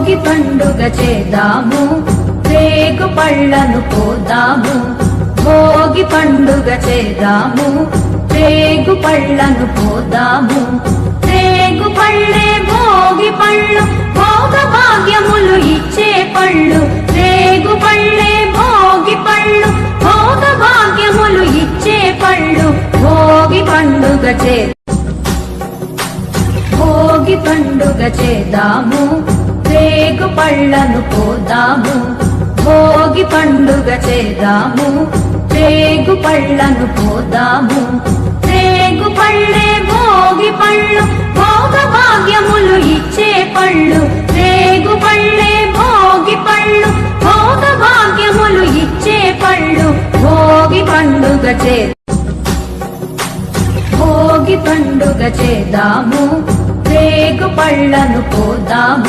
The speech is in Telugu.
భోగి పండుగ చేద్దాము, రేగు పళ్ళను పోదాము. భోగి పండుగ చేద్దాము, రేగు పళ్ళను పోదాము. రేగు పళ్ళే భోగి పళ్ళు, భోగ భాగ్యములు ఇచ్చే పళ్ళు. రేగు పళ్ళే భోగి పళ్ళు, భోగ భాగ్యములు ఇచ్చే పళ్ళు. భోగి పండుగ భోగి పండుగ చేద్దాము, రేగు పళ్ళను పోదాము. భోగి పండుగ చేద్దాము, రేగు పళ్ళను పోదాము. రేగు పళ్ళే భోగి పళ్ళు, భోగ భాగ్యములు ఇచ్చే పళ్ళు. రేగు పళ్ళే భోగి పళ్ళు, భోగ భాగ్యములు ఇచ్చే పళ్ళు. భోగి పండుగ భోగి పండుగ చేద్దాము, రేగు పళ్ళను పోదాము.